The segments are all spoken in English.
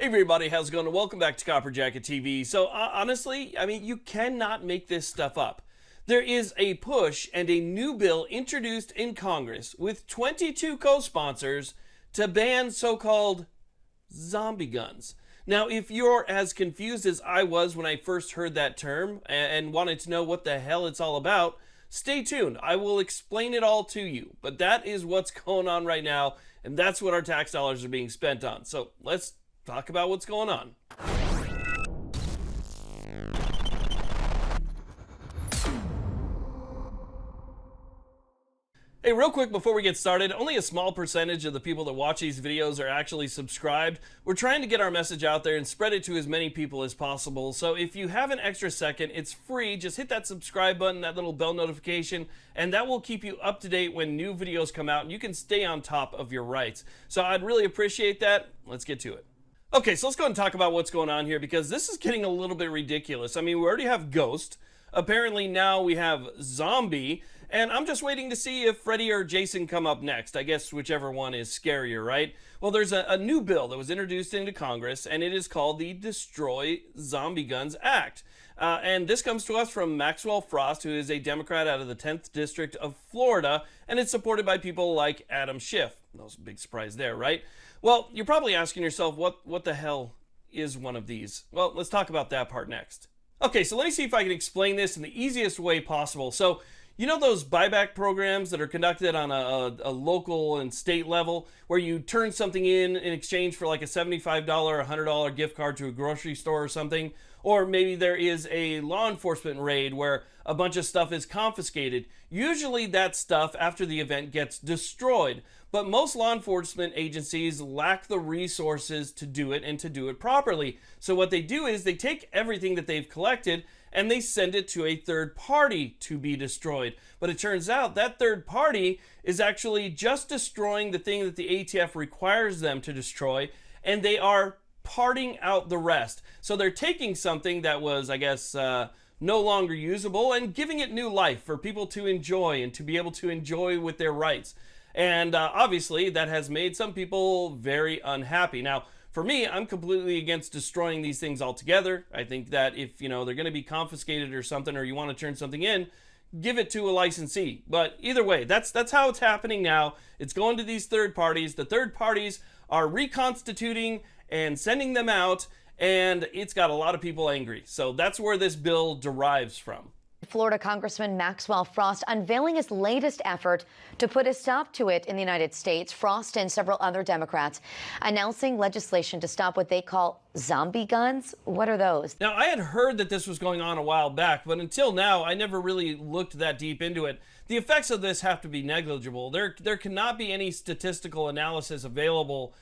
Hey everybody, how's it going? Welcome back to Copper Jacket TV. So honestly, you cannot make this stuff up. There is a push and a new bill introduced in Congress with 22 co-sponsors to ban so-called zombie guns. Now, if you're as confused as I was when I first heard that term and wanted to know what the hell it's all about, stay tuned. I will explain it all to you. But that is what's going on right now, and that's what our tax dollars are being spent on. So let's talk about what's going on. Hey, real quick before we get started, only a small percentage of the people that watch these videos are actually subscribed. We're trying to get our message out there and spread it to as many people as possible. So if you have an extra second, it's free. Just hit that subscribe button, that little bell notification, and that will keep you up to date when new videos come out and you can stay on top of your rights. So I'd really appreciate that. Let's get to it. Okay, so let's go and talk about what's going on here because this is getting a little bit ridiculous. We already have Ghost. Apparently now we have Zombie. And I'm just waiting to see if Freddy or Jason come up next. I guess whichever one is scarier, right? Well, there's a new bill that was introduced into Congress, and it is called the Destroy Zombie Guns Act. And this comes to us from Maxwell Frost, who is a Democrat out of the 10th District of Florida, and it's supported by people like Adam Schiff. No big surprise there, right? Well, you're probably asking yourself, what the hell is one of these? Well, let's talk about that part next. Okay, so let me see if I can explain this in the easiest way possible. So, you know those buyback programs that are conducted on a local and state level where you turn something in exchange for like a $75 or $100 gift card to a grocery store or something? Or maybe there is a law enforcement raid where a bunch of stuff is confiscated. Usually that stuff after the event gets destroyed. But most law enforcement agencies lack the resources to do it and to do it properly. So what they do is they take everything that they've collected and they send it to a third party to be destroyed. But it turns out that third party is actually just destroying the thing that the ATF requires them to destroy, and they are parting out the rest. So they're taking something that was, I guess, no longer usable and giving it new life for people to enjoy and to be able to enjoy with their rights. And obviously that has made some people very unhappy. Now, for me, I'm completely against destroying these things altogether. I think that if, they're going to be confiscated or something, or you want to turn something in, give it to a licensee. But either way, that's how it's happening now. It's going to these third parties. The third parties are reconstituting and sending them out, and it's got a lot of people angry. So that's where this bill derives from. Florida Congressman Maxwell Frost unveiling his latest effort to put a stop to it in the United States. Frost and several other Democrats announcing legislation to stop what they call zombie guns. What are those? Now, I had heard that this was going on a while back, but until now, I never really looked that deep into it. The effects of this have to be negligible. There cannot be any statistical analysis available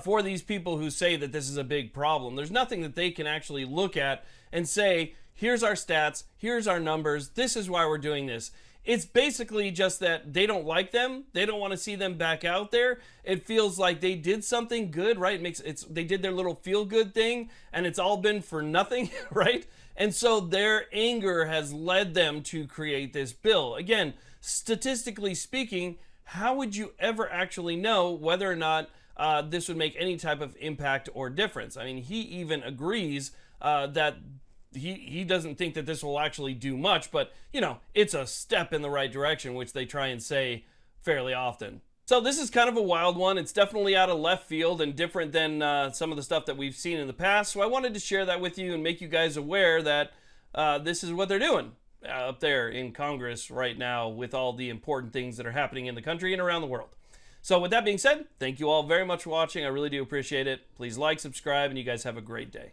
for these people who say that this is a big problem. There's nothing that they can actually look at and say, here's our stats, here's our numbers, this is why we're doing this. It's basically just that they don't like them. They don't want to see them back out there. It feels like they did something good, right? They did their little feel-good thing, and it's all been for nothing, right? And so their anger has led them to create this bill. Again, statistically speaking, how would you ever actually know whether or not this would make any type of impact or difference? He even agrees that he doesn't think that this will actually do much, but, it's a step in the right direction, which they try and say fairly often. So this is kind of a wild one. It's definitely out of left field and different than some of the stuff that we've seen in the past. So I wanted to share that with you and make you guys aware that this is what they're doing up there in Congress right now with all the important things that are happening in the country and around the world. So with that being said, thank you all very much for watching. I really do appreciate it. Please like, subscribe, and you guys have a great day.